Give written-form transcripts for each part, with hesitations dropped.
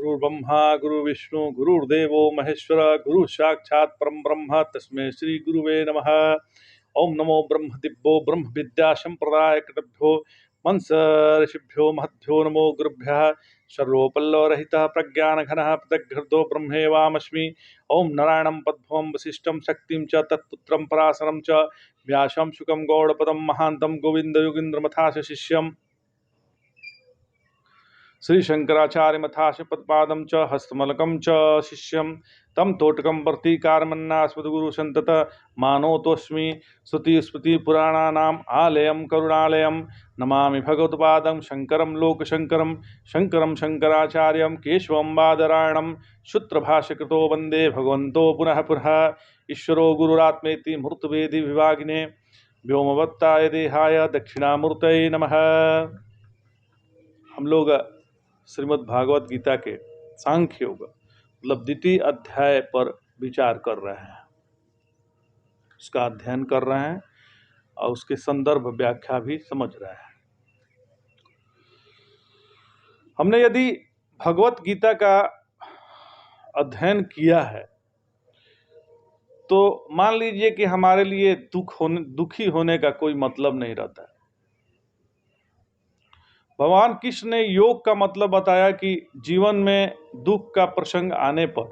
गुरुर्ब्रह्मा गुरुर्विष्णु गुरुर्देवो महेश्वर गुरु साक्षात् परम ब्रह्म तस्मै श्री गुरुवे नमः। ओम नमो ब्रह्म दिव्यो ब्रह्म विद्या संप्रदाय कटभ्यो मंस ऋषिभ्यो महद्भ्यो नमो गुरुभ्यः। सर्वोपल्लवरहितः प्रज्ञानघनः पृथग्घृतो ब्रह्मेवामस्मि। ओम नारायणं पद्मं वसिष्ठं शक्तिं च तत्पुत्रं पराशरं च व्यासं शुकं गौड़पदं महान्तं गोविन्द योगीन्द्रमथास्य शिष्यम् श्री शंकराचार्य मथाश पदपादम च हस्तमलकम च शिष्यम तम तोटकम प्रतीकारमन्नास्मद्गुरु संतत मानोतोस्मि। श्रुति स्मृति पुराणानाम आलयम करुणालयम नमामि भगवत्पादं शंकरम लोकशंकरम शंकरम शंकराचार्यम केशवम बादरायणम सूत्रभाष्यकृतो वंदे भगवन्तो पुनः पुनः। ईश्वरो गुरुरात्मेति मूर्तभेदि विभागिने व्योमवत्ताय देहाय दक्षिणामूर्तये नमः। हम लोग श्रीमद् भागवत गीता के सांख्य योग मतलब द्वितीय अध्याय पर विचार कर रहे हैं, उसका अध्ययन कर रहे हैं और उसके संदर्भ व्याख्या भी समझ रहे हैं। हमने यदि भगवत गीता का अध्ययन किया है तो मान लीजिए कि हमारे लिए दुखी होने का कोई मतलब नहीं रहता है। भगवान कृष्ण ने योग का मतलब बताया कि जीवन में दुख का प्रसंग आने पर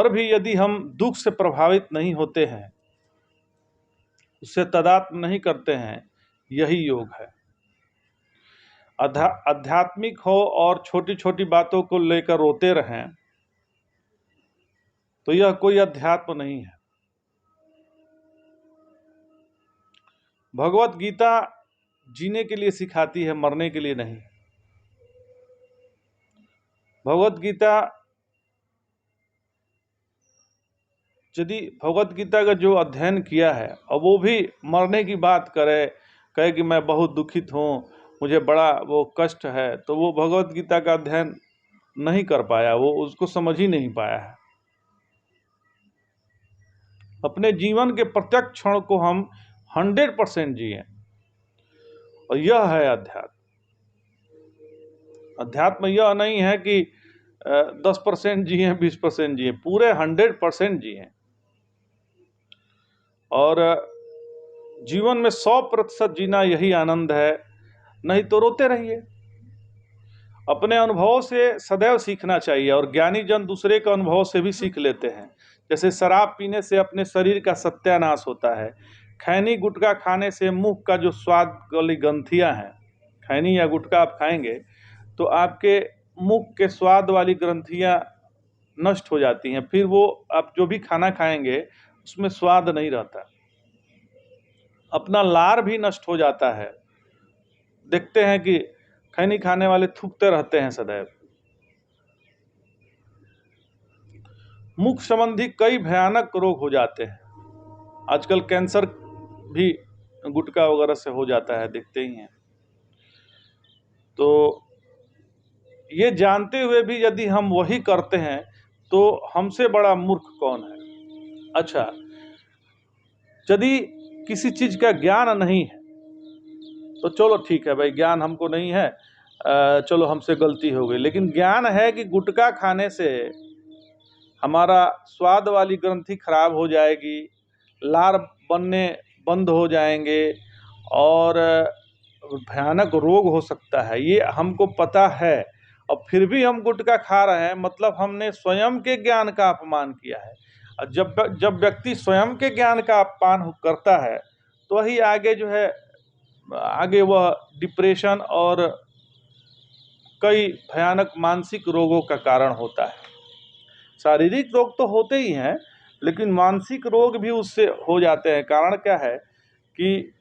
भी यदि हम दुख से प्रभावित नहीं होते हैं, उससे तादात्म्य नहीं करते हैं, यही योग है। आध्यात्मिक हो और छोटी छोटी बातों को लेकर रोते रहें तो यह कोई अध्यात्म नहीं है। भगवत गीता जीने के लिए सिखाती है, मरने के लिए नहीं। भगवत गीता यदि भगवत गीता का जो अध्ययन किया है और वो भी मरने की बात कहे कि मैं बहुत दुखित हूँ, मुझे बड़ा वो कष्ट है, तो वो भगवत गीता का अध्ययन नहीं कर पाया, वो उसको समझ ही नहीं पाया है। अपने जीवन के प्रत्येक क्षण को हम 100% जिए और यह है अध्यात्म। अध्यात्म यह नहीं है कि 10% जिए 20% जिए, पूरे 100% जिए और जीवन में 100% जीना यही आनंद है। नहीं तो रोते रहिए। अपने अनुभव से सदैव सीखना चाहिए और ज्ञानी जन दूसरे के अनुभव से भी सीख लेते हैं। जैसे शराब पीने से अपने शरीर का सत्यानाश होता है, खैनी गुटखा खाने से मुंह का जो स्वाद वाली ग्रंथियां हैं, खैनी या गुटखा आप खाएंगे तो आपके मुंह के स्वाद वाली ग्रंथियां नष्ट हो जाती हैं, फिर वो आप जो भी खाना खाएंगे उसमें स्वाद नहीं रहता। अपना लार भी नष्ट हो जाता है। देखते हैं कि खैनी खाने वाले थूकते रहते हैं सदैव। मुख संबंधी कई भयानक रोग हो जाते हैं। आजकल कैंसर भी गुटखा वगैरह से हो जाता है, देखते ही हैं। तो ये जानते हुए भी यदि हम वही करते हैं तो हमसे बड़ा मूर्ख कौन है। अच्छा, यदि किसी चीज का ज्ञान नहीं है तो चलो ठीक है भाई, ज्ञान हमको नहीं है, चलो हमसे गलती हो गई। लेकिन ज्ञान है कि गुटखा खाने से हमारा स्वाद वाली ग्रंथि खराब हो जाएगी, लार बनने बंद हो जाएंगे और भयानक रोग हो सकता है, ये हमको पता है और फिर भी हम गुटखा खा रहे हैं, मतलब हमने स्वयं के ज्ञान का अपमान किया है। और जब व्यक्ति स्वयं के ज्ञान का अपमान करता है तो वही आगे जो है, आगे वह डिप्रेशन और कई भयानक मानसिक रोगों का कारण होता है। शारीरिक रोग तो होते ही हैं, लेकिन मानसिक रोग भी उससे हो जाते हैं। कारण क्या है कि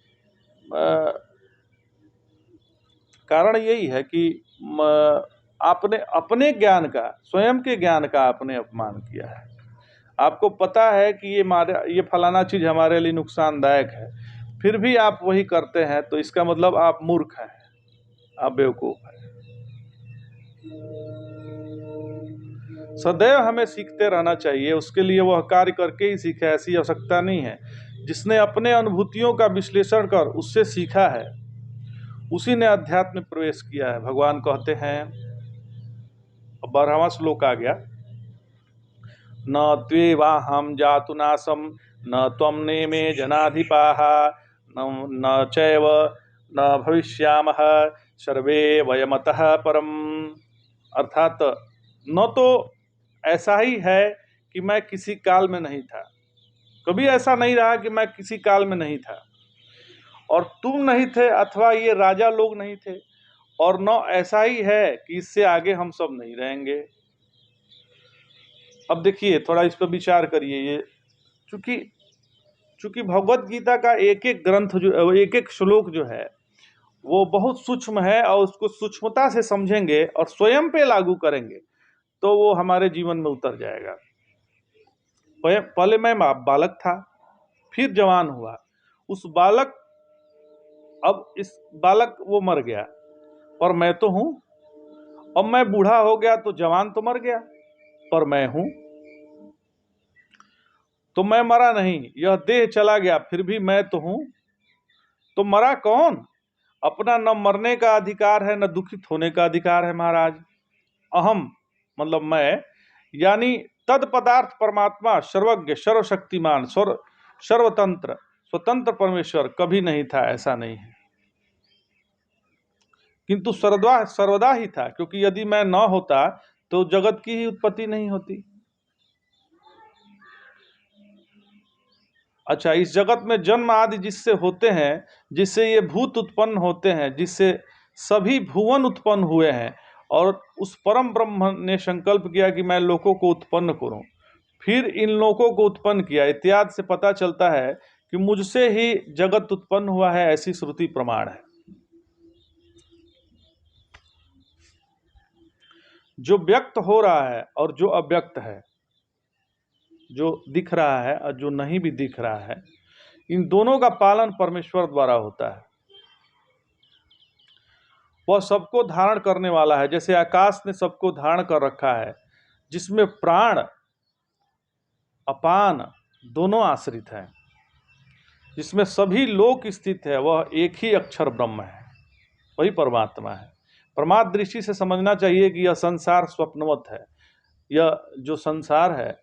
कारण यही है कि आपने अपने ज्ञान का, स्वयं के ज्ञान का आपने अपमान किया है। आपको पता है कि ये फलाना चीज हमारे लिए नुकसानदायक है, फिर भी आप वही करते हैं, तो इसका मतलब आप मूर्ख हैं, आप बेवकूफ हैं। सदैव हमें सीखते रहना चाहिए। उसके लिए वह कार्य करके ही सीखे, ऐसी आवश्यकता नहीं है। जिसने अपने अनुभूतियों का विश्लेषण कर उससे सीखा है, उसी ने अध्यात्म में प्रवेश किया है। भगवान कहते हैं 12वां श्लोक आ गया, न त्वेवाहं जातु नासं न त्वं नेमे जनाधिपाः न चैव न भविष्यामः सर्वे वयमतः परम। अर्थात न तो ऐसा ही है कि मैं किसी काल में नहीं था, कभी ऐसा नहीं रहा कि मैं किसी काल में नहीं था, और तुम नहीं थे अथवा ये राजा लोग नहीं थे, और न ऐसा ही है कि इससे आगे हम सब नहीं रहेंगे। अब देखिए, थोड़ा इस पर विचार करिए। ये चूंकि भगवत गीता का एक एक ग्रंथ जो, एक एक श्लोक जो है वो बहुत सूक्ष्म है, और उसको सूक्ष्मता से समझेंगे और स्वयं पे लागू करेंगे तो वो हमारे जीवन में उतर जाएगा। पहले मैं बालक था, फिर जवान हुआ, उस बालक, अब इस बालक वो मर गया, पर मैं तो हूं। अब मैं बूढ़ा हो गया तो जवान तो मर गया, पर मैं हूं। तो मैं मरा नहीं, यह देह चला गया, फिर भी मैं तो हूं। तो मरा कौन? अपना न मरने का अधिकार है न दुखित होने का अधिकार है महाराज। अहम मतलब मैं, यानी तद पदार्थ परमात्मा सर्वज्ञ सर्वशक्तिमान सर्वतंत्र स्वतंत्र परमेश्वर कभी नहीं था, ऐसा नहीं है, किंतु सर्वदा ही था, क्योंकि यदि मैं न होता तो जगत की ही उत्पत्ति नहीं होती। अच्छा, इस जगत में जन्म आदि जिससे होते हैं, जिससे ये भूत उत्पन्न होते हैं, जिससे सभी भुवन उत्पन्न हुए हैं, और उस परम ब्रह्म ने संकल्प किया कि मैं लोगों को उत्पन्न करूं, फिर इन लोगों को उत्पन्न किया, इत्यादि से पता चलता है कि मुझसे ही जगत उत्पन्न हुआ है, ऐसी श्रुति प्रमाण है। जो व्यक्त हो रहा है और जो अव्यक्त है, जो दिख रहा है और जो नहीं भी दिख रहा है, इन दोनों का पालन परमेश्वर द्वारा होता है। वह सबको धारण करने वाला है, जैसे आकाश ने सबको धारण कर रखा है, जिसमें प्राण अपान दोनों आश्रित हैं, जिसमें सभी लोक स्थित है, वह एक ही अक्षर ब्रह्म है, वही परमात्मा है। परमात्म दृष्टि से समझना चाहिए कि यह संसार स्वप्नवत है। यह जो संसार है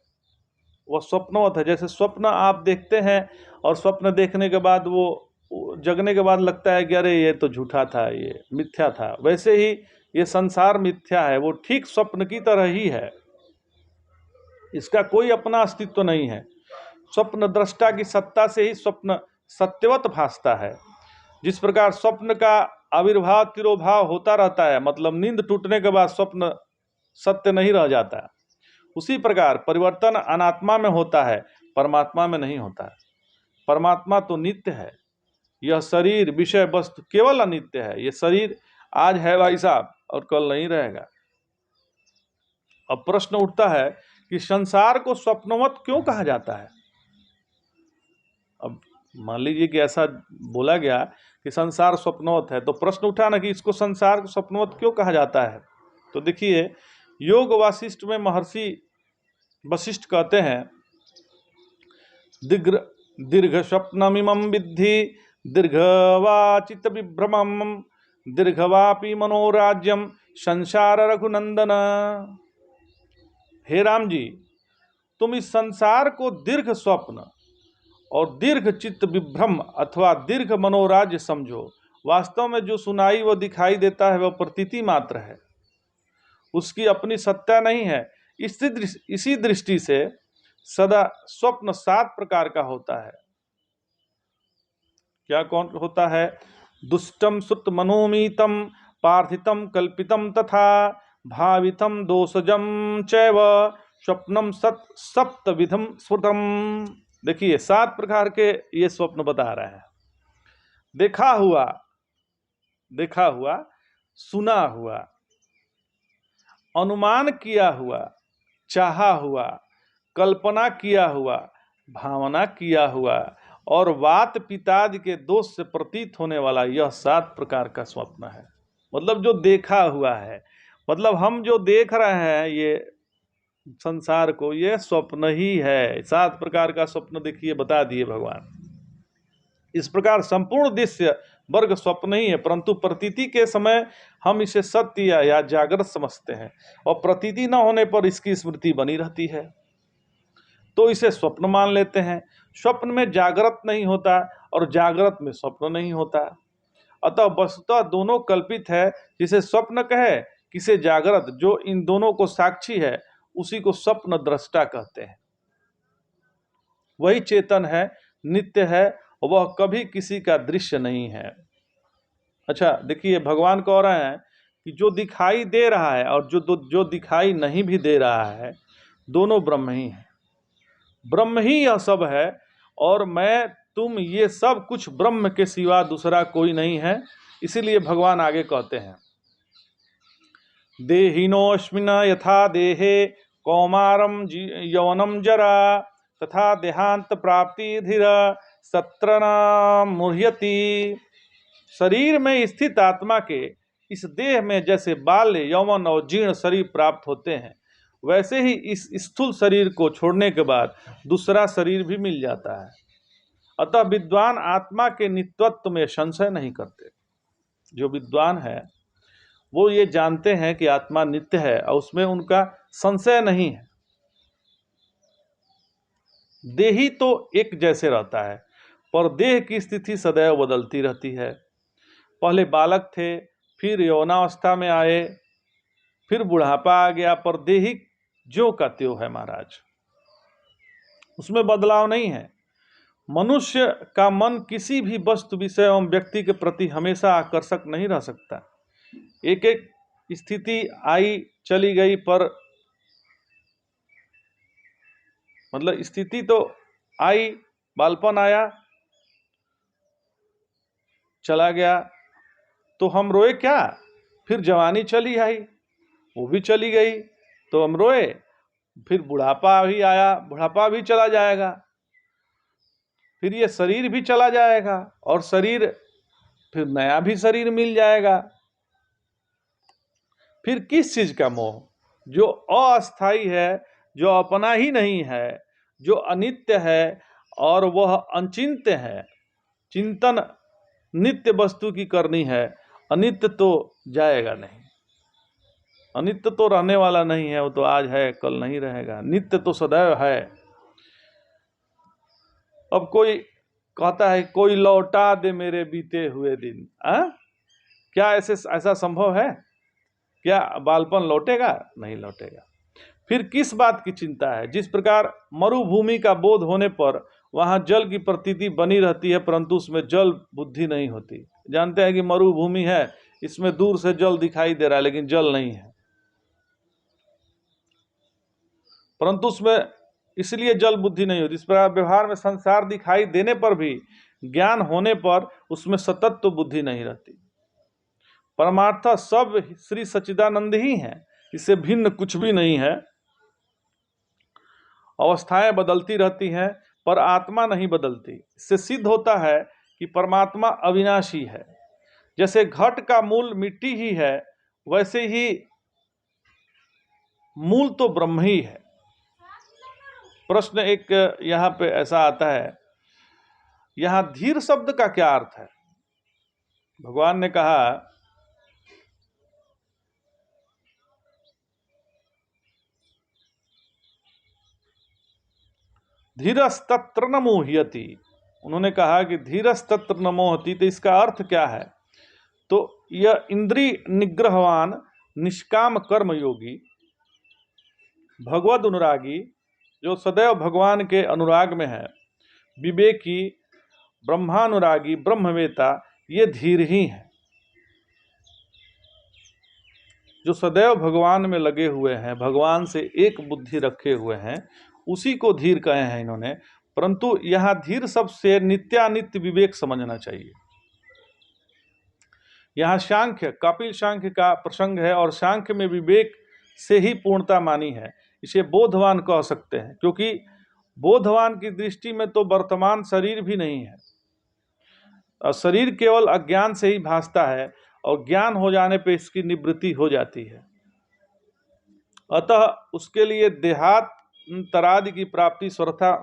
वह स्वप्नवत है। जैसे स्वप्न आप देखते हैं और स्वप्न देखने के बाद वो जगने के बाद लगता है कि अरे ये तो झूठा था, ये मिथ्या था, वैसे ही ये संसार मिथ्या है, वो ठीक स्वप्न की तरह ही है, इसका कोई अपना अस्तित्व नहीं है। स्वप्न दृष्टा की सत्ता से ही स्वप्न सत्यवत भासता है। जिस प्रकार स्वप्न का आविर्भाव तिरोभाव होता रहता है, मतलब नींद टूटने के बाद स्वप्न सत्य नहीं रह जाता, उसी प्रकार परिवर्तन अनात्मा में होता है, परमात्मा में नहीं होता है। परमात्मा तो नित्य है, यह शरीर विषय वस्तु केवल अनित्य है। यह शरीर आज है भाई साहब और कल नहीं रहेगा। अब प्रश्न उठता है कि संसार को स्वप्नवत क्यों कहा जाता है? अब मान लीजिए कि ऐसा बोला गया कि संसार स्वप्नवत है, तो प्रश्न उठा ना कि इसको संसार को स्वप्नवत क्यों कहा जाता है। तो देखिए, योग वासिष्ठ में महर्षि वशिष्ठ कहते हैं, दीर्घ स्वप्नमिमं विद्धि दीर्घवाचित विभ्रमं दीर्घवापि मनोराज्यम संसार रघुनंदन। हे राम जी, तुम इस संसार को दीर्घ स्वप्न और दीर्घ चित्त विभ्रम अथवा दीर्घ मनोराज्य समझो। वास्तव में जो सुनाई वो दिखाई देता है वह प्रतीति मात्र है, उसकी अपनी सत्ता नहीं है। इसी दृष्टि से सदा स्वप्न 7 प्रकार का होता है। क्या कौन होता है? दुष्टम सुत मनोमीतम पार्थितम कल्पितम तथा भावितम दोषजम चैव स्वप्नम सप्तविधम स्मृतम। देखिए, 7 प्रकार के ये स्वप्न बता रहा है। देखा हुआ, सुना हुआ, अनुमान किया हुआ, चाहा हुआ, कल्पना किया हुआ, भावना किया हुआ और वात पित्तादि के दोष से प्रतीत होने वाला, यह 7 प्रकार का स्वप्न है। मतलब जो देखा हुआ है, मतलब हम जो देख रहे हैं ये संसार को, ये स्वप्न ही है। 7 प्रकार का स्वप्न देखिए बता दिए भगवान। इस प्रकार संपूर्ण दृश्य वर्ग स्वप्न ही है, परंतु प्रतीति के समय हम इसे सत्य या जागृत समझते हैं, और प्रतीति न होने पर इसकी स्मृति बनी रहती है, तो इसे स्वप्न मान लेते हैं। स्वप्न में जागृत नहीं होता और जागृत में स्वप्न नहीं होता, अतः वस्तुतः दोनों कल्पित है। जिसे स्वप्न कहे, किसे जागृत, जो इन दोनों को साक्षी है उसी को स्वप्न दृष्टा कहते हैं। वही चेतन है, नित्य है, वह कभी किसी का दृश्य नहीं है। अच्छा देखिए, भगवान कह रहे हैं कि जो दिखाई दे रहा है और जो दिखाई नहीं भी दे रहा है, दोनों ब्रह्म ही है। ब्रह्म ही यह सब है, और मैं तुम ये सब कुछ ब्रह्म के सिवा दूसरा कोई नहीं है। इसीलिए भगवान आगे कहते हैं, देहिनोऽस्मिन् यथा देहे कौमारम यौवनम जरा तथा देहांत प्राप्ति धीर सत्र न मुह्यति। शरीर में स्थित आत्मा के इस देह में जैसे बाल्य, यौवन और जीर्ण शरीर प्राप्त होते हैं, वैसे ही इस स्थूल शरीर को छोड़ने के बाद दूसरा शरीर भी मिल जाता है। अतः विद्वान आत्मा के नित्यत्व में संशय नहीं करते। जो विद्वान है वो ये जानते हैं कि आत्मा नित्य है और उसमें उनका संशय नहीं है। देही तो एक जैसे रहता है, पर देह की स्थिति सदैव बदलती रहती है। पहले बालक थे, फिर यौवनावस्था में आए, फिर बुढ़ापा आ गया, पर देही ज्यों का त्यों है महाराज, उसमें बदलाव नहीं है। मनुष्य का मन किसी भी वस्तु, विषय एवं व्यक्ति के प्रति हमेशा आकर्षक नहीं रह सकता। एक एक स्थिति आई चली गई, पर मतलब स्थिति तो आई, बालपन आया चला गया, तो हम रोए क्या? फिर जवानी चली आई, वो भी चली गई तो हम रोए। फिर बुढ़ापा भी आया, बुढ़ापा भी चला जाएगा, फिर ये शरीर भी चला जाएगा, और शरीर फिर नया भी शरीर मिल जाएगा। फिर किस चीज का मोह? जो अस्थाई है, जो अपना ही नहीं है, जो अनित्य है और वह अचिंत्य है। चिंतन नित्य वस्तु की करनी है, अनित्य तो जाएगा नहीं। अनित्य तो रहने वाला नहीं है, वो तो आज है कल नहीं रहेगा। नित्य तो सदैव है। अब कोई कहता है कोई लौटा दे मेरे बीते हुए दिन, क्या ऐसा संभव है? क्या बालपन लौटेगा? नहीं लौटेगा। फिर किस बात की चिंता है? जिस प्रकार मरुभूमि का बोध होने पर वहां जल की प्रतीति बनी रहती है, परंतु उसमें जल बुद्धि नहीं होती। जानते हैं कि मरुभूमि है, इसमें दूर से जल दिखाई दे रहा है लेकिन जल नहीं है, परंतु उसमें इसलिए जल बुद्धि नहीं होती। इस प्रकार व्यवहार में संसार दिखाई देने पर भी ज्ञान होने पर उसमें सतत तो बुद्धि नहीं रहती। परमार्थ सब श्री सच्चिदानंद ही है, इससे भिन्न कुछ भी नहीं है। अवस्थाएं बदलती रहती हैं पर आत्मा नहीं बदलती। इससे सिद्ध होता है कि परमात्मा अविनाशी है। जैसे घट का मूल मिट्टी ही है, वैसे ही मूल तो ब्रह्म ही है। प्रश्न एक यहाँ पे ऐसा आता है, यहाँ धीर शब्द का क्या अर्थ है? भगवान ने कहा धीरस्तत्र न मोह्यति। उन्होंने कहा कि धीरस्तत्र न मोहति, तो इसका अर्थ क्या है? तो यह इंद्रिय निग्रहवान निष्काम कर्म योगी भगवद अनुरागी, जो सदैव भगवान के अनुराग में है, विवेकी ब्रह्मानुरागी ब्रह्मवेता, ये धीर ही हैं। जो सदैव भगवान में लगे हुए हैं, भगवान से एक बुद्धि रखे हुए हैं, उसी को धीर कहे हैं इन्होंने। परंतु यहाँ धीर शब्द से नित्यानित्य विवेक समझना चाहिए। यहाँ सांख्य, कपिल सांख्य का प्रसंग है, और सांख्य में विवेक से ही पूर्णता मानी है। इसे बोधवान कह सकते हैं, क्योंकि बोधवान की दृष्टि में तो वर्तमान शरीर भी नहीं है, और शरीर केवल अज्ञान से ही भासता है, और ज्ञान हो जाने पे इसकी निवृत्ति हो जाती है। अतः उसके लिए देहांतरादि की प्राप्ति स्वतः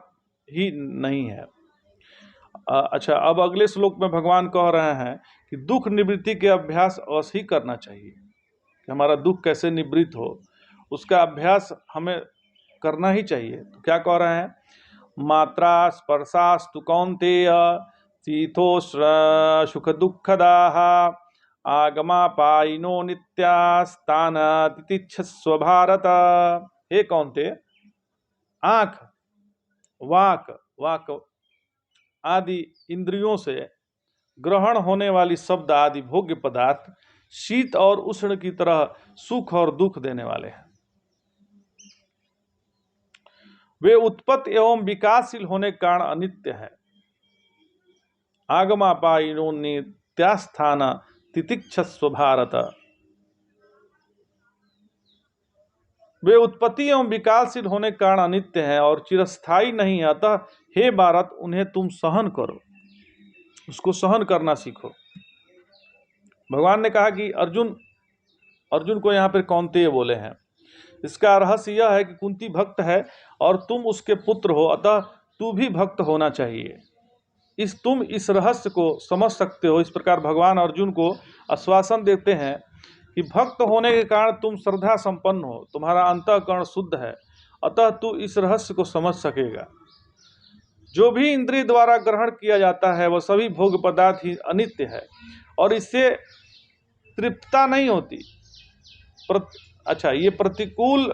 ही नहीं है। अच्छा, अब अगले श्लोक में भगवान कह रहे हैं कि दुख निवृत्ति के अभ्यास अवश्य ही करना चाहिए, कि हमारा दुख कैसे निवृत्त हो उसका अभ्यास हमें करना ही चाहिए। तो क्या कह रहे हैं? मात्रा स्पर्शास्तु कौन्तेय शीतोष्ण सुख दुःखदाः आगमापायिनो नित्यास्तान तितिक्षस्व भारत। हे कौन्तेय, आँख, वाक आदि इंद्रियों से ग्रहण होने वाली शब्द आदि भोग्य पदार्थ शीत और उष्ण की तरह सुख और दुख देने वाले हैं। वे उत्पत्ति एवं विकासशील होने के कारण अनित्य है। आगमापायिनो नित्यास्थान तितिक्षस्व भारत। वे उत्पत्ति एवं विकासशील होने के कारण अनित्य हैं और चिरस्थायी नहीं है। अतः हे भारत, उन्हें तुम सहन करो, उसको सहन करना सीखो। भगवान ने कहा कि अर्जुन को यहाँ पर कौन्तेय बोले हैं। इसका रहस्य यह है कि कुंती भक्त है और तुम उसके पुत्र हो, अतः तू भी भक्त होना चाहिए। तुम इस रहस्य को समझ सकते हो। इस प्रकार भगवान अर्जुन को आश्वासन देते हैं कि भक्त होने के कारण तुम श्रद्धा संपन्न हो, तुम्हारा अंतःकरण शुद्ध है, अतः तू इस रहस्य को समझ सकेगा। जो भी इंद्रिय द्वारा ग्रहण किया जाता है वह सभी भोग पदार्थ ही अनित्य है और इससे तृप्तता नहीं होती। ये प्रतिकूल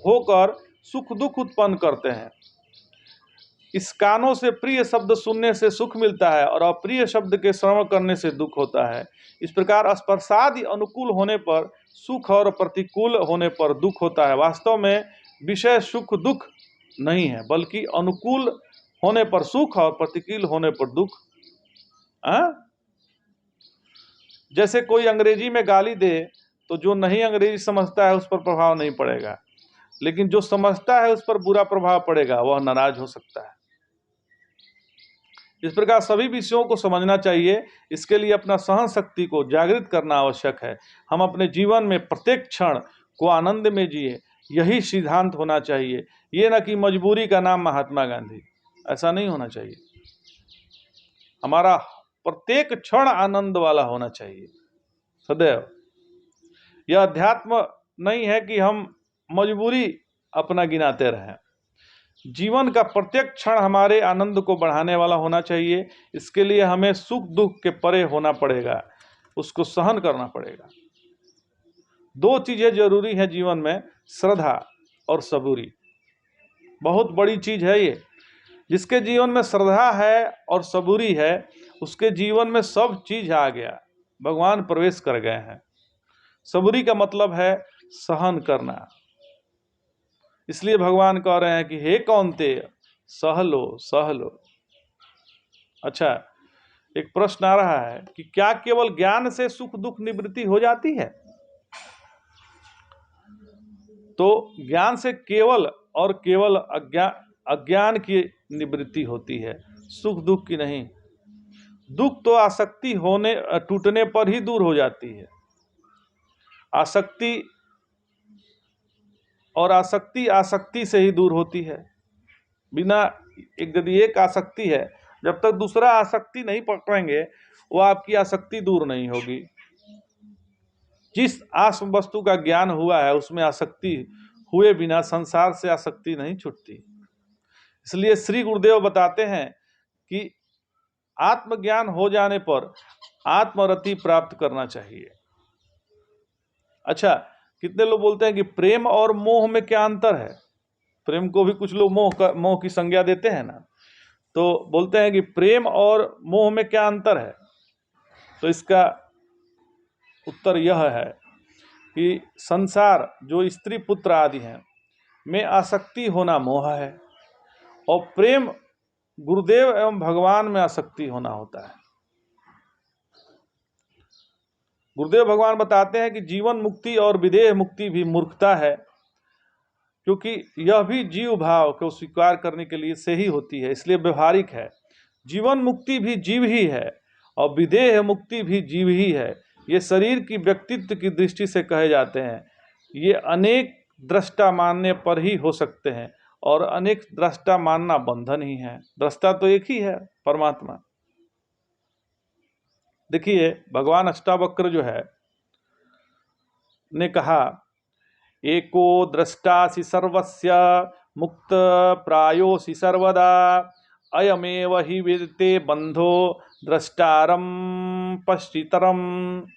होकर सुख दुख उत्पन्न करते हैं। इस कानों से प्रिय शब्द सुनने से सुख मिलता है और अप्रिय शब्द के श्रवण करने से दुख होता है। इस प्रकार स्पर्शादि अनुकूल होने पर सुख और प्रतिकूल होने पर दुख होता है। वास्तव में विषय सुख दुख नहीं है, बल्कि अनुकूल होने पर सुख और प्रतिकूल होने पर दुख। जैसे कोई अंग्रेजी में गाली दे तो जो नहीं अंग्रेजी समझता है उस पर प्रभाव नहीं पड़ेगा, लेकिन जो समझता है उस पर बुरा प्रभाव पड़ेगा, वह नाराज हो सकता है। इस प्रकार सभी विषयों को समझना चाहिए। इसके लिए अपना सहन शक्ति को जागृत करना आवश्यक है। हम अपने जीवन में प्रत्येक क्षण को आनंद में जिए, यही सिद्धांत होना चाहिए। ये न कि मजबूरी का नाम महात्मा गांधी, ऐसा नहीं होना चाहिए। हमारा प्रत्येक क्षण आनंद वाला होना चाहिए सदैव। यह अध्यात्म नहीं है कि हम मजबूरी अपना गिनाते रहें। जीवन का प्रत्येक क्षण हमारे आनंद को बढ़ाने वाला होना चाहिए। इसके लिए हमें सुख दुख के परे होना पड़ेगा, उसको सहन करना पड़ेगा। दो चीजें जरूरी हैं जीवन में, श्रद्धा और सबूरी। बहुत बड़ी चीज है ये। जिसके जीवन में श्रद्धा है और सबूरी है, उसके जीवन में सब चीज आ गया, भगवान प्रवेश कर गए हैं। सबूरी का मतलब है सहन करना। इसलिए भगवान कह रहे हैं कि हे कौन्तेय, सह लो। अच्छा, एक प्रश्न आ रहा है कि क्या केवल ज्ञान से सुख दुख निवृत्ति हो जाती है? तो ज्ञान से केवल और केवल अज्ञान की निवृत्ति होती है, सुख दुख की नहीं। दुख तो आसक्ति टूटने पर ही दूर हो जाती है। आसक्ति से ही दूर होती है। बिना यदि एक आसक्ति है, जब तक दूसरा आसक्ति नहीं पकड़ेंगे वो आपकी आसक्ति दूर नहीं होगी। जिस आत्म वस्तु का ज्ञान हुआ है उसमें आसक्ति हुए बिना संसार से आसक्ति नहीं छूटती। इसलिए श्री गुरुदेव बताते हैं कि आत्मज्ञान हो जाने पर आत्मरति प्राप्त करना चाहिए। अच्छा, कितने लोग बोलते हैं कि प्रेम और मोह में क्या अंतर है? प्रेम को भी कुछ लोग मोह की संज्ञा देते हैं ना, तो बोलते हैं कि प्रेम और मोह में क्या अंतर है? तो इसका उत्तर यह है कि संसार जो स्त्री पुत्र आदि हैं में आसक्ति होना मोह है और प्रेम गुरुदेव एवं भगवान में आसक्ति होना होता है। गुरुदेव भगवान बताते हैं कि जीवन मुक्ति और विदेह मुक्ति भी मूर्खता है, क्योंकि यह भी जीव भाव को स्वीकार करने के लिए से ही होती है, इसलिए व्यवहारिक है। जीवन मुक्ति भी जीव ही है और विदेह मुक्ति भी जीव ही है। ये शरीर की व्यक्तित्व की दृष्टि से कहे जाते हैं। ये अनेक दृष्टा मानने पर ही हो सकते हैं और अनेक दृष्टा मानना बंधन ही है। दृष्टा तो एक ही है, परमात्मा। देखिए भगवान अष्टावक्र जो है ने कहा, एको द्रष्टासि सर्वस्य मुक्त प्रायोसि सर्वदा अयमेव हि विदते बंधो द्रष्टारम पश्चितरम।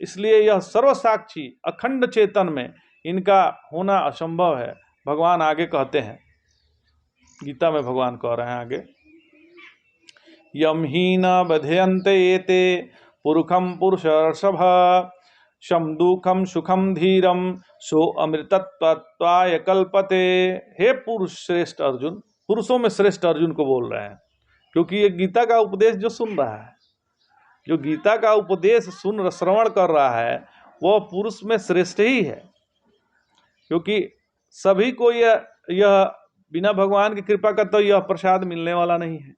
इसलिए यह सर्वसाक्षी अखंड चेतन में इनका होना असंभव है। भगवान आगे कहते हैं, गीता में भगवान कह रहे हैं आगे, यम ही न बध्यन्ते एते पुरुखम पुरुषर्षभ शम दुखम सुखम धीरम सो अमृतत्वाय कल्पते। हे पुरुष श्रेष्ठ अर्जुन, पुरुषों में श्रेष्ठ अर्जुन को बोल रहे हैं, क्योंकि ये गीता का उपदेश जो सुन रहा है, जो गीता का उपदेश श्रवण कर रहा है, वह पुरुष में श्रेष्ठ ही है। क्योंकि सभी को यह बिना भगवान की कृपा का तो यह प्रसाद मिलने वाला नहीं है।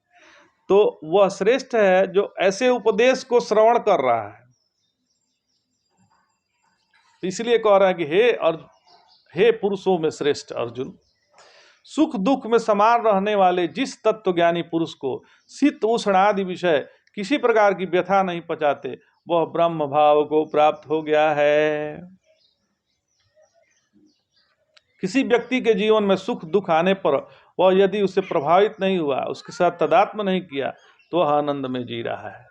तो वह श्रेष्ठ है जो ऐसे उपदेश को श्रवण कर रहा है। इसलिए कह रहा है कि हे पुरुषों में श्रेष्ठ अर्जुन, सुख दुख में समान रहने वाले जिस तत्वज्ञानी पुरुष को शीत उष्ण आदि विषय किसी प्रकार की व्यथा नहीं पचाते, वह ब्रह्म भाव को प्राप्त हो गया है। किसी व्यक्ति के जीवन में सुख दुख आने पर वह यदि उससे प्रभावित नहीं हुआ, उसके साथ तादात्म्य नहीं किया, तो वह आनंद में जी रहा है।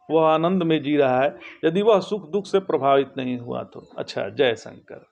वह आनंद में जी रहा है यदि वह सुख दुख से प्रभावित नहीं हुआ तो। अच्छा, जय शंकर।